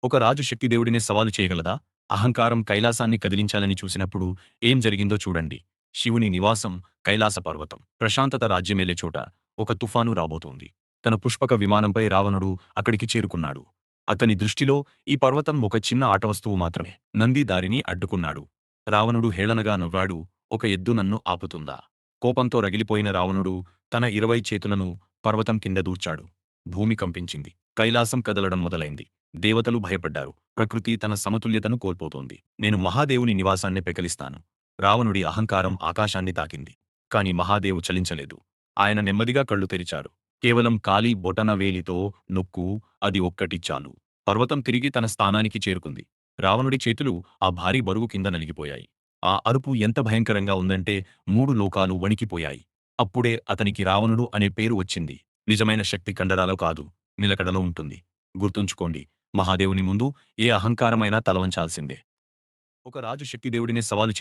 ఒక రాజు శక్తిదేవుడినే సవాలు చేయగలదా? అహంకారం కైలాసాన్ని కదిలించాలని చూసినప్పుడు ఏం జరిగిందో చూడండి. శివుని నివాసం కైలాస పర్వతం. ప్రశాంతత రాజ్యమేలే చోట ఒక తుఫాను రాబోతోంది. తన పుష్పక విమానంపై రావణుడు అక్కడికి చేరుకున్నాడు. అతని దృష్టిలో ఈ పర్వతం ఒక చిన్న ఆటవస్తువు మాత్రమే. నంది దారిని అడ్డుకున్నాడు. రావణుడు హేళనగా నవ్వాడు. ఒక ఎద్దు నన్ను ఆపుతుందా? కోపంతో రగిలిపోయిన రావణుడు తన 20 చేతులను పర్వతం కింద దూర్చాడు. భూమి కంపించింది. కైలాసం కదలడం మొదలైంది. దేవతలు భయపడ్డారు. ప్రకృతి తన సమతుల్యతను కోల్పోతోంది. నేను మహాదేవుని నివాసాన్ని పెకలిస్తాను. రావణుడి అహంకారం ఆకాశాన్ని తాకింది. కాని మహాదేవు చలించలేదు. ఆయన నెమ్మదిగా కళ్ళు తెరిచారు. కేవలం కాలి బొటన వేలితో నొక్కు, అది ఒక్కటి చాలు. పర్వతం తిరిగి తన స్థానానికి చేరుకుంది. రావణుడి చేతులు ఆ భారీ బరువు కింద నలిగిపోయాయి. ఆ అరుపు ఎంత భయంకరంగా ఉందంటే 3 లోకాలు వణికిపోయాయి. అప్పుడే అతనికి రావణుడు అనే పేరు వచ్చింది. నిజమైన శక్తి కండరాలో కాదు, నిలకడలో ఉంటుంది. గుర్తుంచుకోండి, మహాదేవుని ముందు ఏ అహంకారమైనా తలవంచాల్సిందే. ఒక రాజు శక్తిదేవుడిని సవాలు